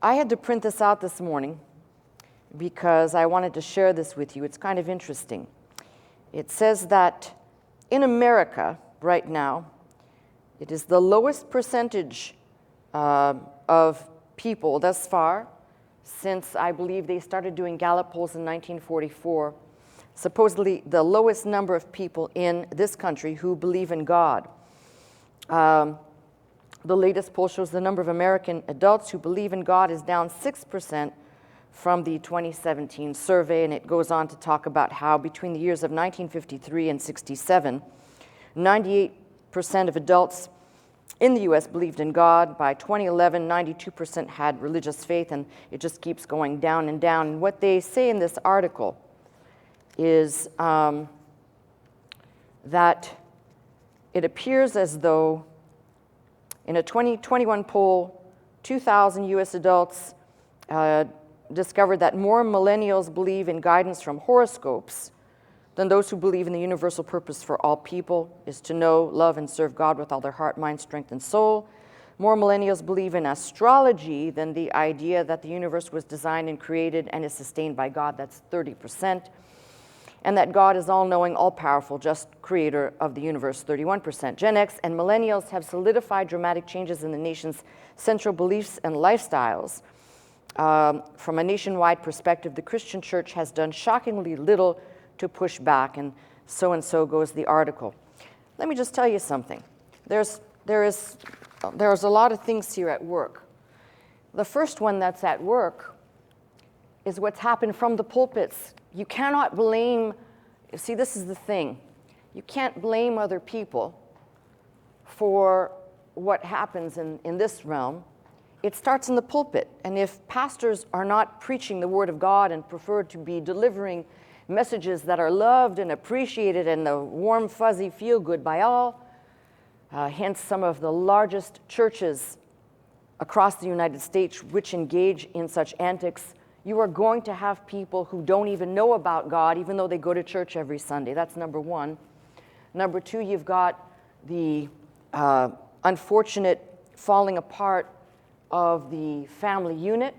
I had to print this out this morning because I wanted to share this with you. It's kind of interesting. It says that in America right now, it is the lowest percentage of people thus far since I believe they started doing Gallup polls in 1944, supposedly the lowest number of people in this country who believe in God. The latest poll shows the number of American adults who believe in God is down 6% from the 2017 survey, and it goes on to talk about how between the years of 1953 and 67, 98% of adults in the U.S. believed in God. By 2011, 92% had religious faith, and it just keeps going down and down. And what they say in this article is that it appears as though in a 2021 poll, 2,000 U.S. adults discovered that more millennials believe in guidance from horoscopes than those who believe in the universal purpose for all people is to know, love, and serve God with all their heart, mind, strength, and soul. More millennials believe in astrology than the idea that the universe was designed and created and is sustained by God. That's 30%. And that God is all-knowing, all-powerful, just creator of the universe, 31%. Gen X and millennials have solidified dramatic changes in the nation's central beliefs and lifestyles. From a nationwide perspective, the Christian church has done shockingly little to push back, and so goes the article. Let me just tell you something. There's a lot of things here at work. The first one that's at work is what's happened from the pulpits. You cannot blame, see, this is the thing. You can't blame other people for what happens in this realm. It starts in the pulpit. And if pastors are not preaching the Word of God and prefer to be delivering messages that are loved and appreciated and the warm, fuzzy, feel-good by all, hence some of the largest churches across the United States which engage in such antics, you are going to have people who don't even know about God, even though they go to church every Sunday. That's number one. Number two, you've got the unfortunate falling apart of the family unit.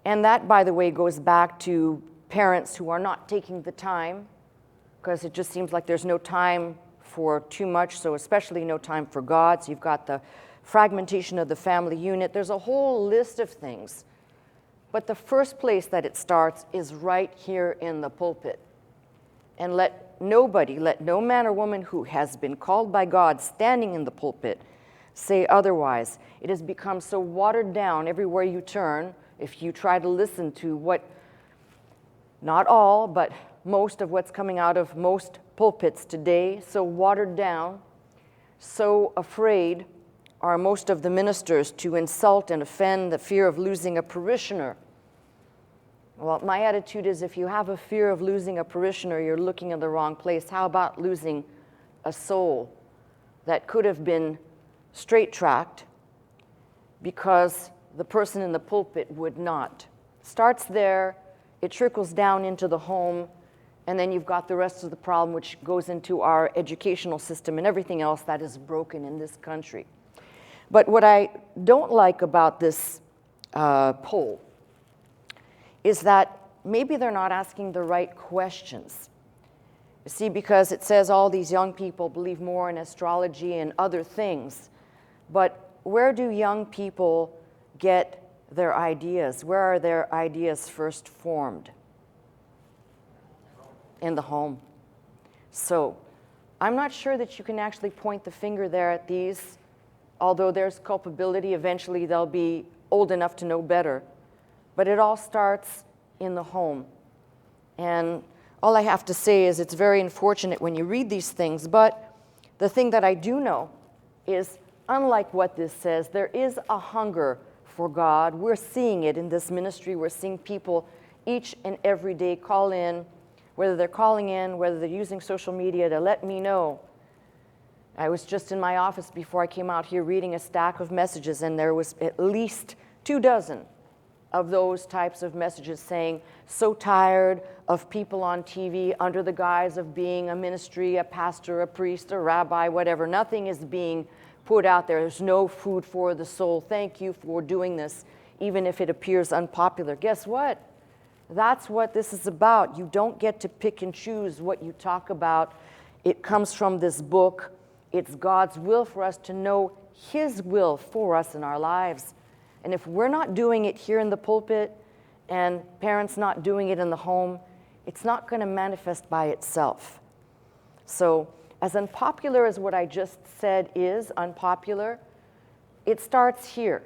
And that, by the way, goes back to parents who are not taking the time, because it just seems like there's no time for too much, so especially no time for God. So you've got the fragmentation of the family unit. There's a whole list of things. But the first place that it starts is right here in the pulpit. And let no man or woman who has been called by God standing in the pulpit say otherwise. It has become so watered down everywhere you turn. If you try to listen to what, not all, but most of what's coming out of most pulpits today, so watered down, so afraid are most of the ministers to insult and offend, the fear of losing a parishioner. Well, my attitude is if you have a fear of losing a parishioner, you're looking in the wrong place. How about losing a soul that could have been straight-tracked because the person in the pulpit would not? Starts there, it trickles down into the home, and then you've got the rest of the problem, which goes into our educational system and everything else that is broken in this country. But what I don't like about this poll is that maybe they're not asking the right questions. You see, because it says all these young people believe more in astrology and other things, but where do young people get their ideas? Where are their ideas first formed? In the home. So I'm not sure that you can actually point the finger there at these. Although there's culpability, eventually they'll be old enough to know better. But it all starts in the home. And all I have to say is it's very unfortunate when you read these things, but the thing that I do know is, unlike what this says, there is a hunger for God. We're seeing it in this ministry. We're seeing people each and every day call in, whether they're calling in, whether they're using social media to let me know. I was just in my office before I came out here reading a stack of messages, and there was at least 24 of those types of messages saying, so tired of people on TV under the guise of being a ministry, a pastor, a priest, a rabbi, whatever. Nothing is being put out there. There's no food for the soul. Thank you for doing this even if it appears unpopular. Guess what? That's what this is about. You don't get to pick and choose what you talk about. It comes from this book. It's God's will for us to know His will for us in our lives. And if we're not doing it here in the pulpit and parents not doing it in the home, it's not going to manifest by itself. So as unpopular as what I just said is unpopular, it starts here.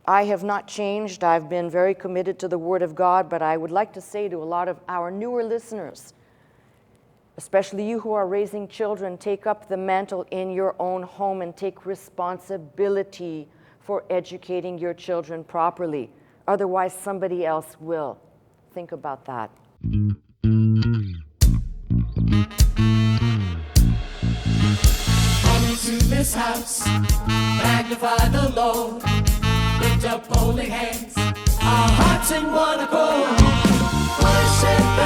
I have not changed. I've been very committed to the Word of God, but I would like to say to a lot of our newer listeners, especially you who are raising children, take up the mantle in your own home and take responsibility for educating your children properly. Otherwise, somebody else will. Think about that. Come into this house, magnify the Lord, lift up holy hands, our hearts in one accord, worship